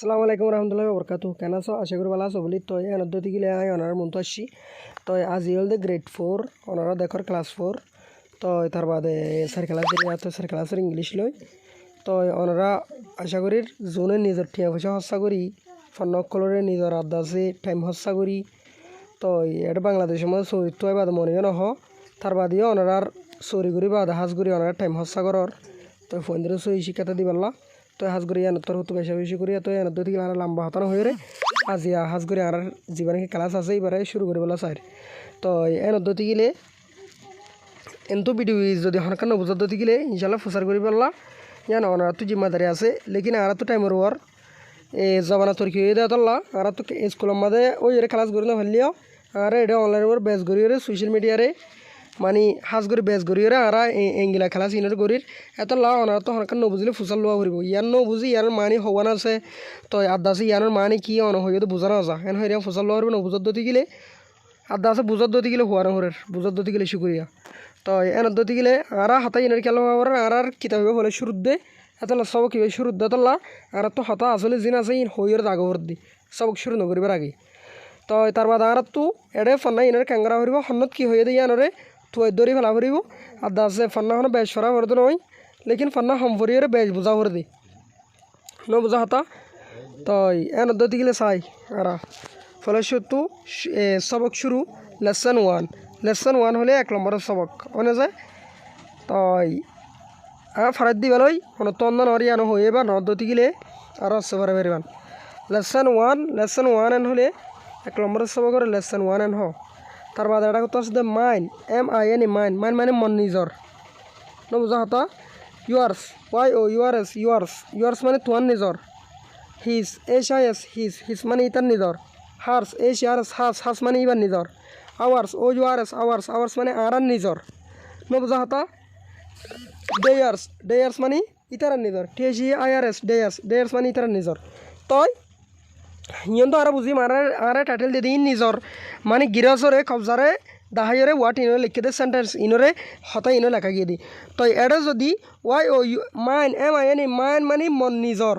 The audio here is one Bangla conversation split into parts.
আসসালামু আলাইকুম রহমতুল্লাহি বরকাতু কেন আছো আশা করি ভালো আছো বলি তো এনদ্দতি গিলে আই অনার মন তো আসছি তো আজি হল গ্রেড 4 অনারা দেখর ক্লাস 4 তো তার বাদে স্যার ক্লাসের তো স্যার ক্লাসের ইংলিশ লই তো অনারা আশা করি জোনে নিজের ঠিয়া পয়সা হস্যা করি ফন্নকলরে নিজের আদাসে টাইম হস্যা করি তো এটা বাংলাদেশের মধ্যে চরিত্র বাদ মনে নহ তার বাদেও অনারার চুরি করি বাদ হাজ করি অনার টাইম হস্যা করর তো ফোনদের সই শিক্ষাটা দিবাল্লা তো হাজ করি তোর হতো বেশি বেশি করি তো এর থেকে আর লম্বা হতানো হয়ে রে আজি হাজ করি আর জীবনে ক্লাস আছে এবারে শুরু করি বলা স্যার তো এর দতি গেলে এনতো ভিডিও যদি হনকার নবুজার দতি গেলে ইনশাল্লাহ প্রচার করি বললা জানো ওনার তো জিম্মাদারি আছে লেকিন আর তো টাইমের ওয়ার এ জবানা তোর কি হয়ে দেওয়া তোল্লা আর তো স্কুলের মধ্যে ওই ক্লাস করি না হলেও আর এটা অনলাইনের ওর বেস করি সোশ্যাল মিডিয়ারে মানে হাজ করে বেজ গরিয়রে আর এঙ্গিলা খেলা চিনের গরির এত লা অনার তো হনকার নবুঝলে ফুসাল লোয়া করিব ইয়ার নবুঝি ইয়ার মানি হওয়ান আছে তো আদাসে ইয়ানোর মানি কি অন হয়ে বুঝানো যা এন হইয়া ফুসাল লোয়া করবে নবুজত দতি গেলে আদাসে বুঝত দতি গেলে হওয়ানো হরের বুঝত দতি গেলে শুকুরিয়া তো এনত দতি গেলে আর হাতাই এনের খেলা হওয়ার আর কিতাব হলে শুরুত দে এত সব কি শুরুত দে তোলা আর তো হতা আসলে জিন আছে ইন হইয়ের দাগ ভর দি সবক শুরু নকরিবার আগে তো তার বাদ আর তো এডে ফন্না ইনের ক্যাংরা হরিব হন্নত কি হয়ে দিয়ে আনরে তুই দরি ফেলা ফুরিব আর দাসে ফান্না হন বেশ সরা ভরতো নয় লেকিন ফান্না হমফরিয়ে বেশ বোঝা ভরে দি ন বোঝা হতা তো এন দতি গেলে চাই আর ফলস্বরূপ সবক শুরু লেসন ওয়ান হলে 1 নম্বরের সবক অনে যায় তাই ফারাত দিবালই কোনো তন্দন হরিয়ানো হয়ে বা নদতি গেলে আর হচ্ছে ভরে বেরিবান লেসন ওয়ান এন হলে 1 নম্বরের সবকের লেসন ওয়ান এন হ তার বাদে এটা কথা আছে মাইন MIN মাইন মানে মন নিজর ন বুঝা হতা ইউয়ার্স ইউয়ার্স মানে তোমার নিজর হিস HIS হিস মানে ইতার নিজর হার্স হাস মানে ইবার নিজর আওয়ার্স আওয়ার্স মানে আর নিজর ন বুঝা হতা ডেয়ার্স মানে ইতার নিজর THEIRS ডেয়ার্স মানে ইতার নিজর তই হিয়ন তো আর বুঝি আরে টাইটেল দিয়ে দিই নিজর মানে গিরসরে কবজারে দাহাইরে ওয়াট ইনো লিখে দে সেন্টেন্স ইনরে হতা ইনো লেখা গিয়ে দি তো এটা যদি মাইন MIN মাইন মানে মন নিজর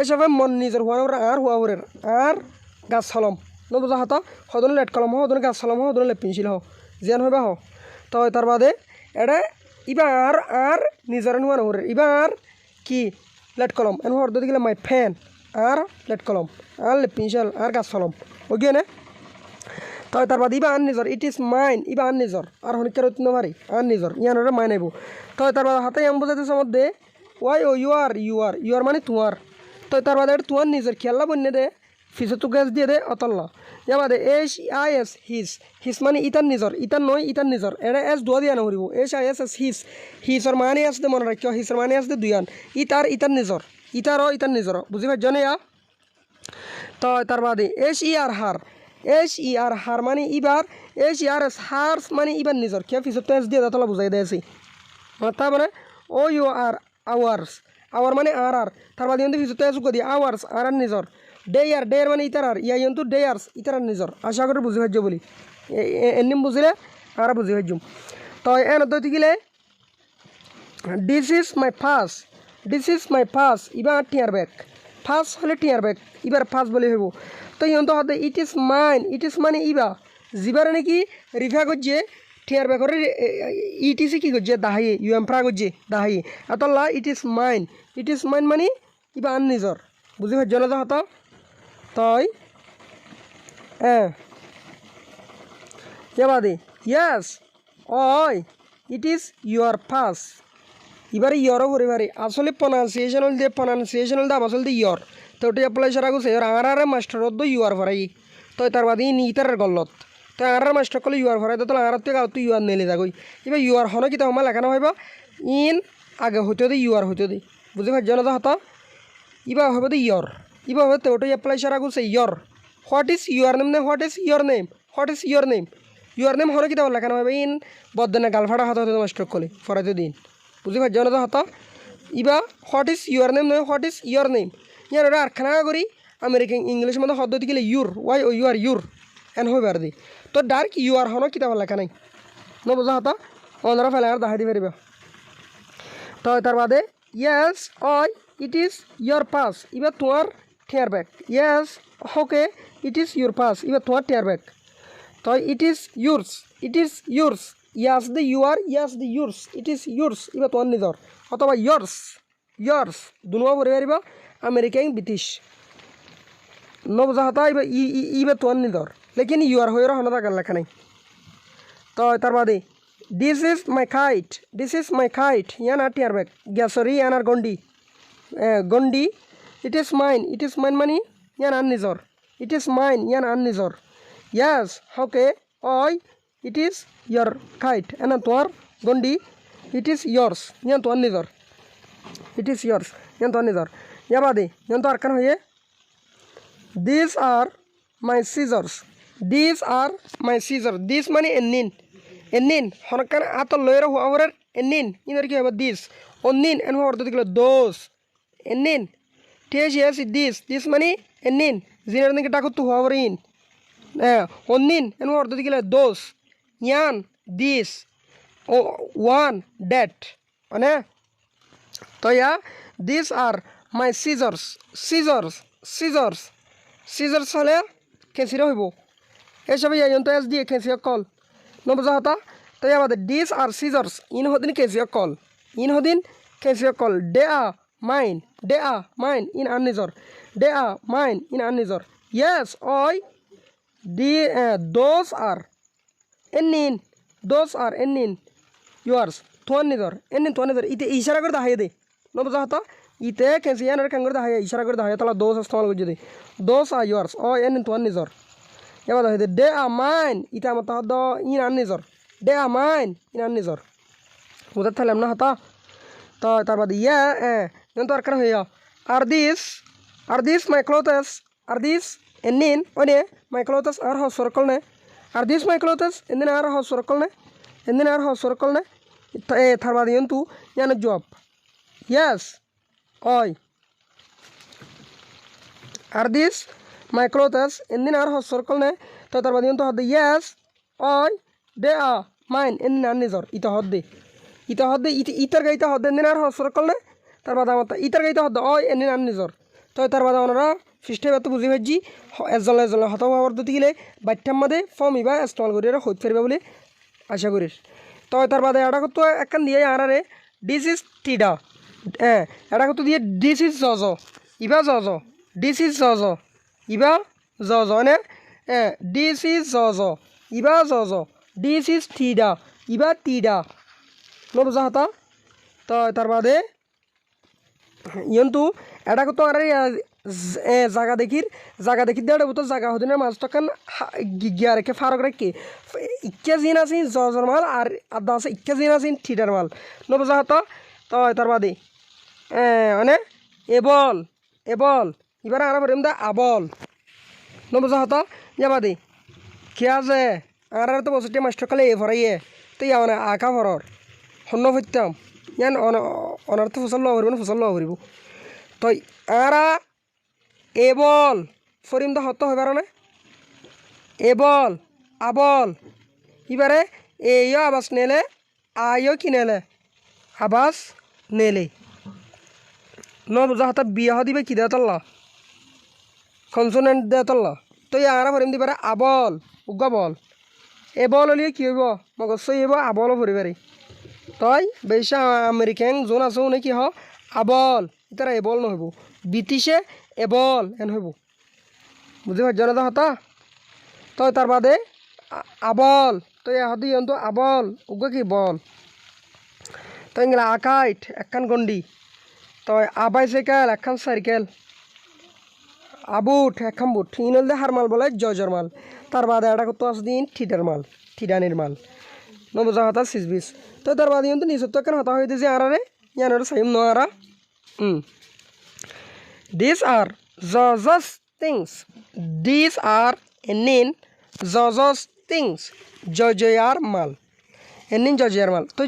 এসবে মন নিজর হওয়ার আর হওয়ার আর গাছ হলম ন বুঝা হতা সদনে লেট কলম সদনে গাছ হলম সদনে লেট পেন্সিল হ জিয়ান হইবা হ তো তার বাদে এটা ইবা আর নিজর নোয়া নহরে ইবা আর কি লেট কলম এন হর দিকে মাই ফ্যান আর লেট কলম আর পেন্সিল আর গাছ হলম ওকে না তো তার বাদ ইবা আন নিজর ইট ইজ মাইন ইবা আন নিজর আর হনিকার নমারি আন নিজর ইয়ানরে মাইন আইব তো তার বাদ হাতে এম বোঝাতে মধ্যে ইউ আর মানে তোমার তো তার বাদে তোমার নিজের খেয়াল্লা বন্যে দে ফিসে তো গ্যাস দিয়ে দে অতল্লা ইয়া বাদে HIS হিস মানে ইতার নিজর ইতার নয় ইতার নিজর এটা এস দোয়া দিয়া নকরিব HIS হিসর মানে আছে মনে রাখিও হিসর মানে আছে দুইয়ান ইতার নিজর ইতার নিজর বুঝি পাইছ না ইয়া তো তার বাদে HER হার মানে ইবার HERS হার্স মানে ইবার নিজর কে ফিসত তো এস দিয়ে দাতলা বুঝাই দিয়েছি তার মানে আওয়ার মানে আর তার বাদে কিন্তু ফিসত এস করি আওয়ার্স আর নিজর ডেয়ার মানে ইতার আর ইয়া কিন্তু ডেয়ার্স ইতার নিজর আশা করে বুঝি পাইছ বলি এমনি বুঝলে আর বুঝি পাইছুম তো এন দইতে গেলে this is my first Iba tear bag first হলে টিয়ার ব্যাগ ইবার ফার্স্ট বলে হইব তো ইয়ন্ত হতে ইট ইজ মানে ইবা যিবারে নাকি রিফা করছে টিয়ার ব্যাগ করে ইটিসি কি করছে দাহাই ইউএমফ্রা করছে দাহাই এতলা ইট ইজ মাইন মানে ইবা আন নিজর বুঝি পাইছ না হত তই বাদে ইয়াস ইট ইজ ইউর ফার্স্ট এবারে ইয়রও করে পারে আসলে প্রনাউন্সিয়েশন হল দিয়ে আসলে ইয়র তো ওটা অ্যাপ্লাই সারা গেছে আর মাস্টারত তো ইউআর ভরাই তো তার বাদে ইতার গলত তো আর মাস্টার করলে ইউআর ভরাই তো আর থেকে তো ইউআর নেলে যাগই এবার ইউআর হনো কিতা সময় লেখানো হইব ইন আগে হইতে দে ইউআর হইতে দে বুঝি পাইছ না হতা ইবা হইব দে ইয়র ইবা হবে তো ওটা অ্যাপ্লাই সারা গেছে year what is your name হনো কিতা লেখানো হইব ইন বদনে গালফাড়া হাত হতে মাস্টার করলে ফরাইতে দিন বুঝি পাইছ না হতা ইবা হোয়াট ইজ ইউর নেম নয় হোয়াট ইজ ইয়র নেম ইয়ার ওরা আরখানা করি আমেরিকান ইংলিশ মধ্যে শব্দ গেলে ইউর এন হইবার দি তো ডাইরেক্ট ইউআর হনো কিতাব লেখা নাই ন বোঝা হতা অন্যরা ফেলে আর দাহাই দি পারিব তো তার বাদে yes it is your pass এবার তোমার টিয়ার ব্যাগ yes okay it is your pass এবার তোমার টিয়ার ব্যাগ তো ইট ইজ ইউর্স ইয়াস দি ইউর ইয়াস দি ইউর্স ইট ইজ ইউর্স এবার তোমার নিজর অথবা ইয়ার্স দুনুয়া পড়ে পারিব আমেরিকান ব্রিটিশ নবজাহতা এবার তোমার নিজর লেকিন ইউর হয়ে হন থাকার লেখা নাই তো তার বাদে দিস ইজ মাই কাইট ইয়ানার টিয়ার ব্যাগ গ্যাসরি ইয়ানার গন্ডি ইট ইজ মাইন মানে ইয়ান আন নিজর ইট ইজ মাইন ইয়ান আন নিজর ইয়াস ওকে ওই ইট ইজ ইয়র কাইট এনা তোমার গন্ডি ইট ইজ ইয়র্স ইয়ান তোমার নিজর ইট ইজ ইয়র্স ইয়ান তোমার নিজর ইয়া বাদে ইয়ান তো আর কান হয়ে this are my scissors this মানে এনিন হনকান আত লয়ের হওয়ার এনিন ইনার কি হবে দিস অনিন এন হওয়ার তো দিল দোষ এনিন টেস ইয়েস দিস মানে এনিন জিনার দিকে ডাকু তু হওয়ার ইন অনিন এন হওয়ার তো দিল দোষ ইয়ান দিস ও ওয়ান ডেট মানে তো yeah this are my scissors হলে কেসিরে হইব এসব ইয়ান তো এস দিয়ে কেসিয়া কল নবজাহতা তো আমাদের দিস আর সিজার্স ইন হদিন কেসিয়া কল ডে আ মাইন ইন আন নিজর ইয়েস ওই দি দোজ আর এনিন ইউয়ার্স তোমার নিজর এনিন তোমার নিজর ইতে ইশারা করে দেখাই দে নবজাহতা ইতে কেসিয়ান আর কাঙ্গর দেখাই ইশারা করে দেখাই তাহলে দোজ ইস্তেমাল করছে দে দোজ আর ইউয়ার্স ও এনিন তোমার নিজর এবার দেখা দে আ মাইন ইটা আমার তাহাদ ইন আন নিজর ডে আ মাইন ইন আন নিজর বুঝতে থাকলাম না হতা তো তার বাদে তো আর কেন হইয়া আর দিস মাই ক্লোথস এনিন ওনে মাই ক্লোথস আর হাউস সরকল নে আর দিস মাই ক্লোথস এনিন আর হাউস সরকল নে তার বাদে কিন্তু ইয়ান জব ইয়েস ওই আর দিস মাই ক্লোথস এনিন আর হাউস সরকল নে তো তার বাদে কিন্তু হদে ইয়েস ওই দে আ মাইন এনিন আর নিজর ইটা হদে ইটার গাইতে হদে এনিন আর হাউস সরকল নে তার বাদে আমার ইটার গাইতে হদে ওই এনিন আর নিজর তো তার বাদে ওনারা ফিস্টে বাতো বুঝি ভাজি এজলে হত হওয়ার দিতে গেলে বাচ্চার মাঝে ফর্ম ইবা ইস্তেমাল করি হইত ফেরবে বলে আশা করিস তো তার বাদে এটা করতো একখান দিয়ে আনারে ডিস ইজ টিডা এটা করতো দিয়ে ডিস ইজ জজ ইবা জজ ডিস ইজ জজ ইবা জজ মানে ডিস ইজ জজ ইবা জজ ডিস ইজ টিডা ইবা টিডা নবজাহতা তো তার বাদে ইয়ন্তু এটা করতো আর জাগা দেখির দেড় বতো জাগা হদিনের মাছটাখান গিয়া রেখে ফারক রেখে ইক্কা জিন আছেন জজর মাল আর আদা আছে ইক্কা জিন আছেন থিটার মাল নবজাহত তো তার বাদে মানে এবল এবার আর বলিম দা আবল নবজাহত ইয়া বাদে খেয়া যে আর তো বছরটি মাস্টার কালে এ ভরাইয়ে তো ইয়া মানে আঁকা ভরর সন্ন সত্যাম ইয়ান অনার তো ফসল লওয়া করিব ফসল লওয়া করিব তো আরা এবল ফরিম দা হত হইবার না এবল আবল এবারে এইও আবাস নেলে আইও কি নেলে আবাস নেলে নবজাহতা বিয়াহ দিবে কি দেয় তল্লা কনসোনেন্ট দেয় তল্লা তো আরা ফরিম দিবারে আবল উগা বল এবল হলিয়ে কি হইব মগজ হইব আবলও ভরি পারি তই বেশা আমেরিকান জোন আছে উনি কি হ আবল ইতারা এবল নহব ব্রিটিশে এবল এন হইব বুঝি পারছ না হতা তই তার বাদে আবল তই হদি অন্ত আবল উগ কি বল তই ইংলা আকাইট একখান গন্ডি তই আবাইসাইকেল একখান সাইকেল আবুট একখান বুট ইনল দে হার মাল বলে জজর মাল তার বাদে এটা কত আছে দিন ঠিডানির মাল নবজাহতা সিজবিস তো তার বাদে কিন্তু নিজত্ব কেন হতা হয়ে দিয়েছে আরে ইয়ানোর Saim Nuwara These are Jojo's things. These are enin Jojo's things. Jojoyar mal. Enin Jojoyar mal. तो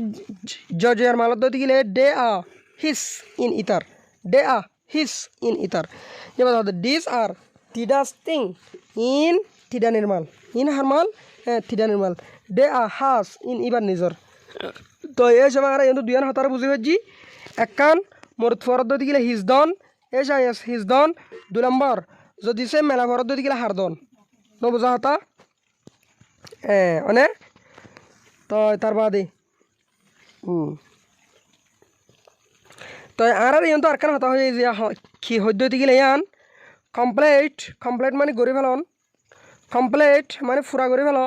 Jojoyar mal तो दिखले they are his in ether. They are his in ether. ये बताओ these are Tida's thing in Tida nirmal. In harmal Tida nirmal. They are has in iban nizar. तो ये जब हमारा ये तो दुनिया हतारा बुझे बच्ची. একখান মোর ফরদ দিলে হিজ দন HIS হিজ দন 2 নম্বর যদি সে মেলা ঘর যদি গেলে হার দন ন বুঝা হতা অনে তো তার বাদে তো আর ইয়ন তো আর কান হতা হয়ে যে কি হদ্যতি গেলে ইয়ান কমপ্লিট মানে গড়ি ফেলন কমপ্লিট মানে ফুরা গড়ি ফেল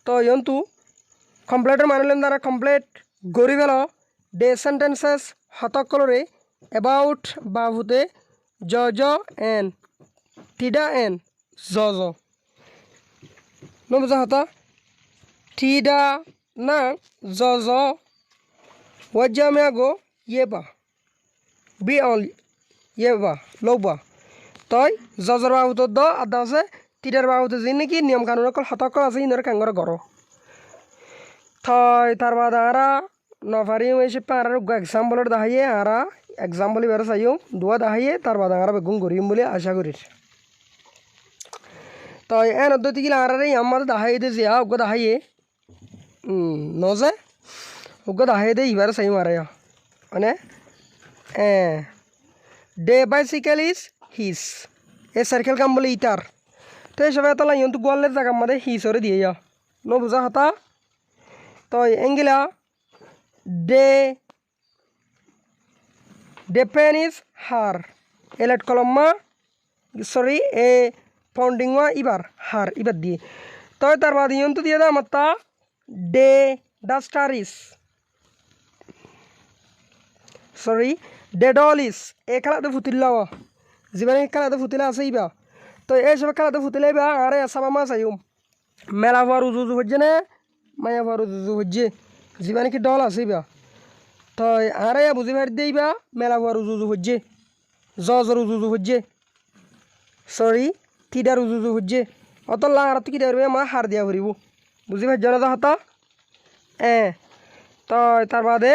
তো ইয়ন তু কমপ্লিটের মানে লেন দ্বারা কমপ্লিট গড়ি ফেল ডে সেন্টেন্সেস হতকলরে অ্যাবাউট বাহুতে জ এন টিডা এন জ ন বুঝা হতা টিডা না জ ওয়াজ্জা মে আগো ইয়েবা বি অল ইয়েবা লৌবা তই জজর বাহুত দ আদা আছে টিডার বাহুতে যে নাকি নিয়ম কানুন অকল হতকল আছে ইনরে কাঙ্গর গর থয় তার বাদ আরা নফারি মেসে আর এক্সাম্পলের দাহাইয়ে আরা এক্সাম্পল এবার চাইও দোয়া দাহাইয়ে তার বাদ আরা বেগুন করিম বলে আশা করি তো এন অদ্যতি গিলা আর আমার দাহাই দে যে উগ্র দাহাইয়ে নজে উগ্র দাহাই দে এবার চাই মারে মানে ডে বাইসিকেল ইজ হিস এ সার্কেল কাম বলে ইটার তো এই সবাই তালা ইয়ন্তু গোয়ালের জায়গা আমাদের হিসরে দিয়ে যা ন বুঝা হতা তো এঙ্গিলা ডে পেন ইজ হার এলেট কলম্মা সরি এ পন্ডিংয়া ইবার হার ইবার দিয়ে তো তার বাদ ইয়ন্তু দিয়ে দা মাত্তা ডে ডাস্টার ইস সরি ডে ডল ইস এ খেলাতে ফুটিল্লা জীবনে খেলাতে ফুটিলা আছে ইবা তো এইসব খেলাতে ফুটিলে ইবা আরে সাবা মাছ আইম মেলা ভর উজু হচ্ছে না মায়া ভর উজু হচ্ছে জীবনে কি ডল আছে ইবা তো আরে বুঝি ভাই দিবা মেলা ভর উজু হচ্ছে জর উজু হচ্ছে সরি টিডার উজু হচ্ছে অত লাগার তো কি দেবে মা হার দিয়া ভরিব বুঝি ভাই জানা হতা তো তার বাদে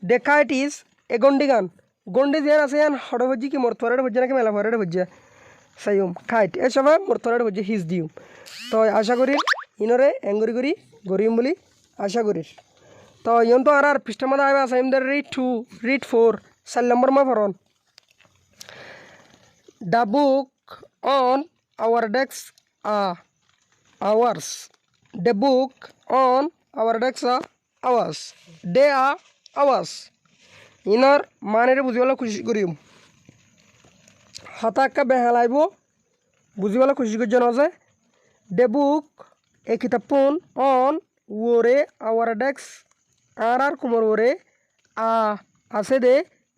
ডেকাইটিস এ গন্ডি গান গন্ডি যেন আছে ইয়ান হড় হজ্জি কি মরথরের হজ্জে নাকি মেলা ভরের হজ্জে সাইম খাইট এসব মরথরের হজ্জে হিজ দিও তো আশা করি ইনরে এঙ্গরি করি গরিম বলি আশা করি তো ইয়ন তো আর পৃষ্ঠা মাদা আইবা সাইম দের রিড 4 4 নম্বর মা ফরন the book on our desk ours the book on our desk ours ডে আওয়ার্স ইনর মানের বুঝিবলে খুশি করিম হতাক্কা বেহালাইব বুঝিবলে খুশি করছে নজে ডে বুক এ কিতাবপুন অন ওরে আওয়ার ডেস্ক আর কুমোর ওরে আছে দে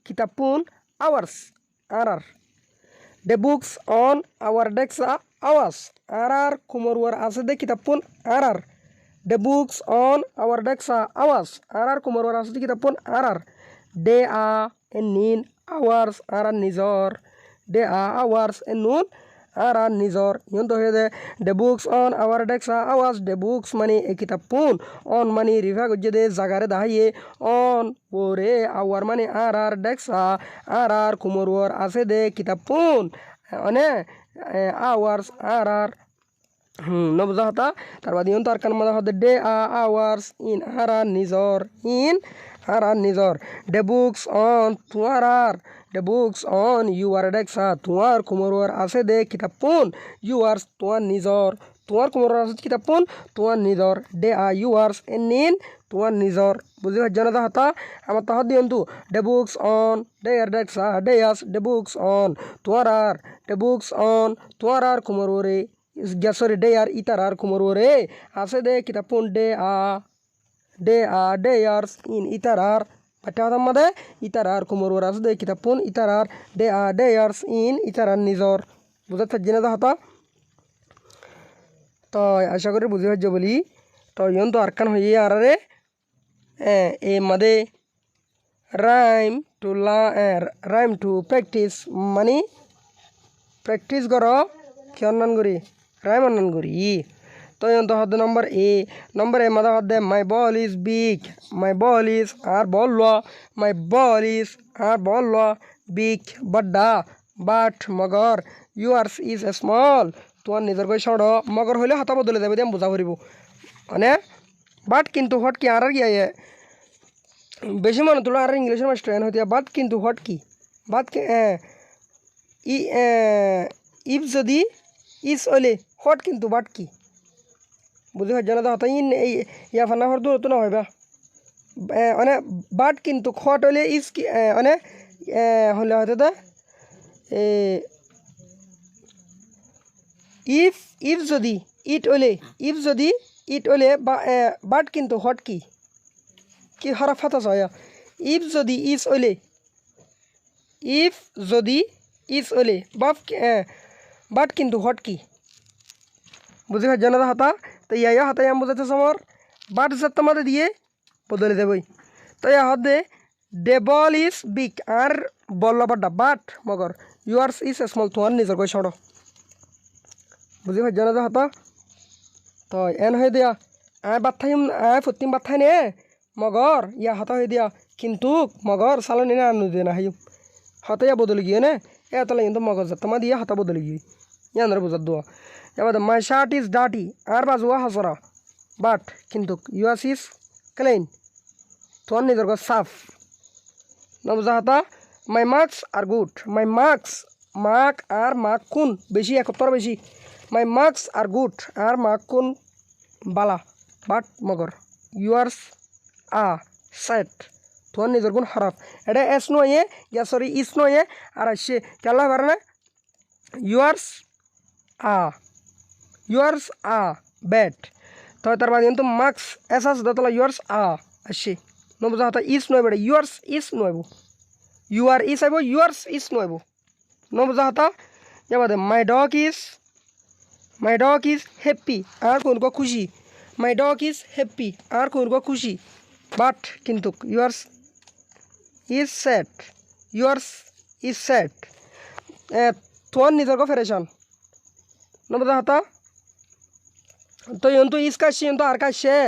কিতাবপুন আওয়ার্স আর the books on our desk ours আর কুমোর ওর আছে দে কিতাবপুন আর the books on our desk ours আর কুমোর ওর আছে দে কিতাবপুন আর ডে এ নিন আওয়ার্স আর নিজর ডে আওয়ার্স এ নুন আর নিজর ইয়ন্ত হয়ে দে the books on our desk ours the books মানে এ কিতাব পুন অন মানে রিভা গজ্জে দে জাগারে দাহাইয়ে অন ওরে আওয়ার মানে আর ডেস্ক আর কুমোর ওর আছে দে কিতাব পুন অনে আওয়ার্স আর ন বুঝা হতা তার বাদ ইয়ন্ত আর কান মাদা হতে ডে আওয়ার্স ইন আর নিজর ডে বুকস অন তোমার আর the books on your ডেক্সা তোমার কুমোর আছে দে কিতাব পুন ইউ আর্স তোমার নিজর তোমার কুমোর আছে কিতাব পুন তোমার নিজর ডে ইউ আর্স এ নিন তোমার নিজর বুঝি ভাই জানা হতা আমার তাহার দিয়ন্তু ডে বুকস অন ডে আর ডেক্সা ডে আস ডে বুকস অন তোমার আর ডে বুকস অন তোমার আর কুমোর রে সরি ডে আর ইতার আর কুমোর রে আছে দে কিতাব পুন ডে আর্স ইন ইতার আর পাঠ্য মধ্যে ইতার আর কুমোর ওর আছে দে কিতাব পুন ইতার আর ডে আর্স ইন ইতার আর নিজর বুঝতে জিনা হতা তো আশা করি বুঝি হচ্ছে বলি তো ইয়ন তো আরকান হয়ে আর রে এ মাদে রাইম টু প্র্যাকটিস মানে প্র্যাকটিস কর কি অন্যান করি রাইম অন্যান করি তো ইয়ন্ত হদ্দে নম্বর এ মাদা হদ্দে my ball is big my ball is আর বল ল মাই বল ইজ আর বল ল বিগ বড্ডা বাট মগর ইউয়ার্স ইজ স্মল তোমার নিজের কই সড় মগর হইলে হাতা বদলে যাবে দিয়ে বুঝা পড়ব মানে বাট কিন্তু হট কি আর কি বেশি মনে তোলা আর ইংলিশের মাস্টার হইতে বাট কিন্তু হট কি বাট কি ইফ যদি ইস ওলে হট কিন্তু বাট কি বুঝতে পারছো না তো হতো ইয়া ফান্না হর দূর তো না হইবা মানে বাট কিন্তু হট হলে ইস কি মানে হলে হয়তো দা ইফ ইফ যদি ইট ওলে ইফ যদি ইট ওলে বাট কিন্তু হট কি কি হরা ফাতা হয় ইফ যদি ইস ওলে ইফ যদি ইস ওলে বাট কিন্তু হট কি বুঝতে পারছো না হতা তো ইয়া হতা আমি বুঝাতে সমর বাট যাত তোমাদের দিয়ে বদলে দেবই তো ইয়া হতে ডেবল ইজ বিগ আর বলল বাড্ডা বাট মগর ইউয়ার্স ইজ স্মল তোমার নিজের কই সড়ো বুঝতে পারছো না হতা তো এন হয়ে দিয়া আয় বাত থাইম আয় ফুটিম বাত থাই নে মগর ইয়া হতা হয়ে দিয়া কিন্তু মগর সালনি না আনু দিয়ে না হাইম হতা ইয়া বদলে গিয়ে নে এতলা কিন্তু মগর যাত তোমার দিয়ে হতা বদলে গিয়ে ইয়ানরে বুঝাত দোয়া এবার মাই শার্ট ইজ ডার্টি আর বাজুয়া হাসরা বাট কিন্তু ইউয়ার্স ইজ ক্লিন তোমার নিজের ঘর সাফ নবুঝা হতা my marks are good my marks mark আর মার্ক কোন বেশি একত্তর বেশি মাই মার্কস আর গুড আর মার্ক কোন বালা বাট মগর ইউয়ার্স আ সেট তোমার নিজের গুণ খারাপ এটা এস নয় ইয়া সরি ইস নয় আর আসছে কেলা পারে না ইউয়ার্স আ ব্যাড তো তার মানে কিন্তু মার্কস এস আস দতলা ইউয়ার্স আ আসছে নবুঝা হতা ইস নয় বেড়ে ইউয়ার্স ইস নয়ব ইউআর ইস আইব yours is নয়ব নবুঝা Hota যাবাদে my dog is happy আর কোন কো খুশি মাই ডগ ইজ হ্যাপি আর কোন কো খুশি বাট কিন্তু ইউয়ার্স ইজ স্যাড তোমার নিজের কো ফেরেশান নবুঝা হতা তো ইয়ন্তু ইস কাশি ইয়ন্তু আর কাশে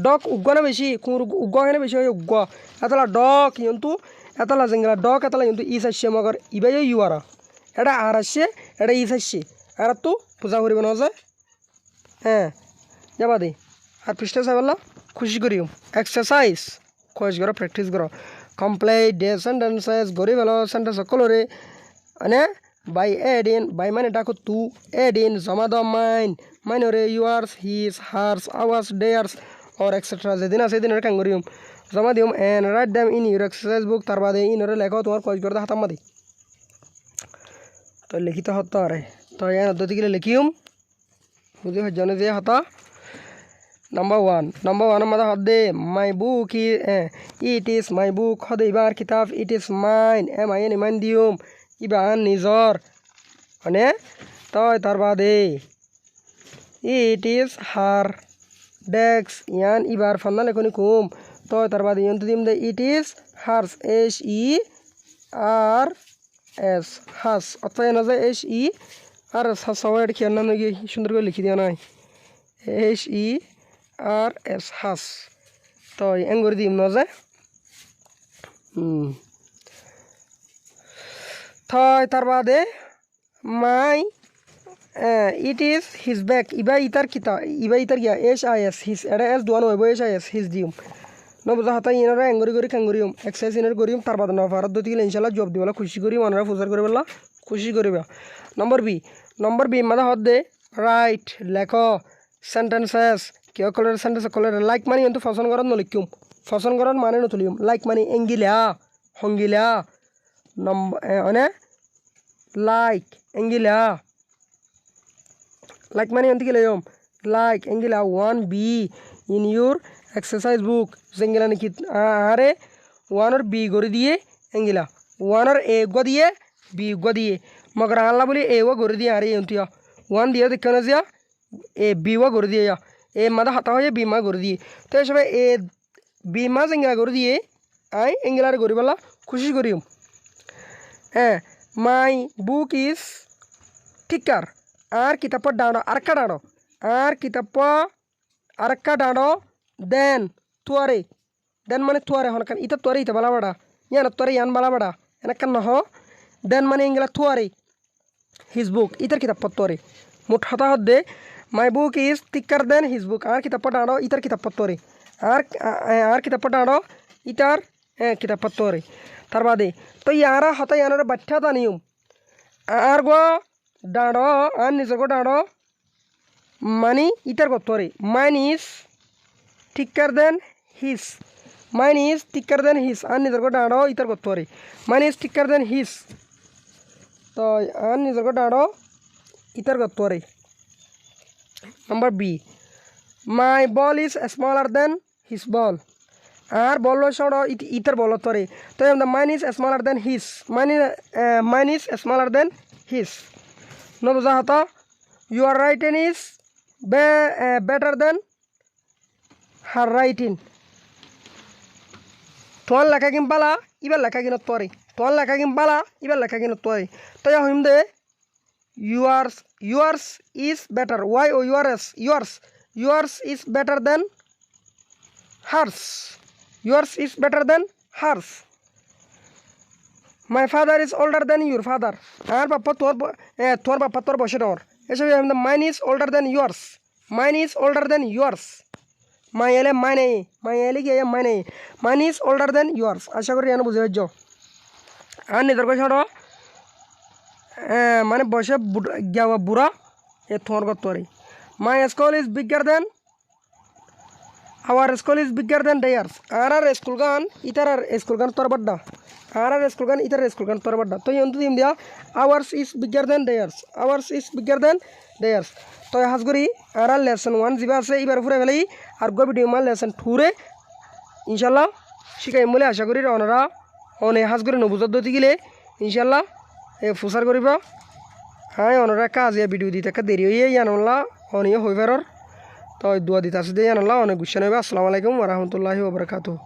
ডগ উগ্গ না বেশি কোন উগ্গ হেনে বেশি হয় উগ্গ এতলা ডগ ইয়ন্তু এতলা জেঙ্গলা ডগ এতলা ইয়ন্তু ইস আসছে মগর ইবাই ইউয়ারা এটা আর আসছে এটা ইস আসছে আর তো পূজা করিব না যায় হ্যাঁ যাবা দে আর পৃষ্ঠে চাইবলা খুশি করিও এক্সারসাইজ খোঁজ করো প্র্যাকটিস করো কমপ্লিট ডে সেন্টেন্সেস গড়ি ভালো সেন্টেন্স সকলরে মানে বাই এড ইন বাই মানে ডাকো তু এড ইন জমা দাও মাইনরে yours his hers ours theirs और एक्सेट्रा যেদিন আছে সেদিনের কাম করিম জমা দিম and write them in your exercise book তার বাদে ইনরে লেখো তোমার কজ করতে হাতাম মাদি তো লিখিত হতো আরে তো এই পদ্ধতিগুলো লিখিম বুঝি জানে যে হতা নাম্বার 1 মধ্যে হদে মাই বুক ইট ইজ মাই বুক হদে ইবার কিতাব ইট ইজ মাইন আইন ইমান দিম ইবার নিজর মানে তো তার বাদে ইট ইজ হার ডেক্স ইয়ান ইবার ফান্না লেখনি কুম তো তার বাদে ইয়ন্ত দিম দে ইট ইজ হার্স HERS হাস অর্থাৎ এনে যায় HERS হাস সবাই এটা খেয়াল নাম নাকি সুন্দর করে লিখি দেওয়া নাই HERS হাস তো এং করে দিম না যায় তার বাদে মাই ইট ইজ হিজ ব্যাগ ইবা ইতার গিয়া HIS হিজ এটা এস দোয়ান হইব HIS হিজ দিম নবুঝা হাতা ইনারা এঙ্গরি করি কাঙ্গরিম এক্সারসাইজ ইনার করিম তার বাদে নফারত দতিলে ইনশাল্লাহ জব দিবেলা খুশি করি মনরা ফুজার করে বললা খুশি করিবা নম্বর বি মাদা হদ দে রাইট লেখ সেন্টেন্সেস কিয় কলর সেন্টেন্স কলর লাইক মানে কিন্তু পছন্দ করার নলিকুম পছন্দ করার মানে নতুলিম লাইক মানে এঙ্গিলা হঙ্গিলা নম্বর মানে লাইক এঙ্গিলা লাইক মানে এন্তি গেলাম লাইক এঙ্গিলা 1B in your exercise book জেঙ্গিলা নাকি আরে 1 B করে দিয়ে এঙ্গিলা 1 A গো দিয়ে B গো দিয়ে মগর আল্লাহ বলি A ও করে দিয়ে আরে এন্তিয়া 1 দিয়ে দেখে না যা A B ও করে দিয়ে এ মাদা হাতা হয়ে B মা করে দিয়ে তো এসবে A B মা জেঙ্গিলা করে দিয়ে আই এঙ্গিলার করি বলা খুশি করিম হ্যাঁ মাই বুক ইজ ঠিকার আর কিতাব ডাঁড়ো আরেকটা ডাঁড়ো আর কিতাব আরেকটা ডাঁড়ো দেন তুয়ারে দেন মানে তুয়ারে হনকান ইতা তুয়ারে ইতা বালা বাড়া ইয়ান তুয়ারে ইয়ান বালা বাড়া এনেকান নহ দেন মানে ইংলা তুয়ারে হিজ বুক ইতার কিতাব তুয়ারে মুঠ হতা হদ দে মাই বুক ইজ টিকার দেন হিজ বুক আর কিতাব ডাঁড়ো ইতার কিতাব তুয়ারে আর কিতাব ডাঁড়ো ইতার কিতাব তুয়ারে তার বাদে তো ইয়ারা হতা ইয়ানোর বাচ্চা দানিয়ম আর গো ডাঁড়ো আর নিজের গো ডাঁড়ো মানে ইটার কত রে mine is thicker than his mine is thicker than his আর নিজের গো ডাঁড়ো ইটার কত রে mine is thicker than his তো আর নিজের গো ডাঁড়ো ইটার কত রে number B my ball is smaller than his ball আর বল সড়ো ইটার বল তরে তো mine is smaller than his mine is smaller than his no বুঝা হতো your writing is better than her writing তোর লেখা কিন বালা ইবার লেখা কিন তরে তোর লেখা কিন বালা ইবার লেখা কিন তরে তো হইম দে yours is better why oh yours is better than hers yours is better than hers my father is older than your father আর বাপ্পা তোর বাপ্পা তোর বসে ডর এসব mine is older than yours mine is older than yours mine is older than yours আশা করি এনে বুঝে যাও আর নিজের কথা মানে বসে গেওয়া বুড়া এ তোর গতরে my school is bigger than our school is bigger than theirs আর স্কুল গান ইতার স্কুল গান তোর বড় আর স্কুল গান ইতার স্কুল গান তোর বড় তো ইন্তু দিম দিয়া ours is bigger than theirs তো হাজগুড়ি আর লেসন 1 জিবা আছে এবার পুরো ফেলাই আর গো ভিডিও মা লেসন 2 রে ইনশাআল্লাহ শিখাই বলে আশা করি ওনারা অনে হাজগুড়ি নবুজত দতি গিলে ইনশাআল্লাহ এ ফুসার করিবা হ্যাঁ ওনারা কাজ ইয়া ভিডিও দিতে একটা দেরি হয়ে জানলা অনিয়ে হইবারর তো দোয়া দিতে আছে দিয়ে জানলা অনেক গুছানো হবে আসসালামু আলাইকুম ওয়া রাহমাতুল্লাহি ওয়া বারাকাতুহু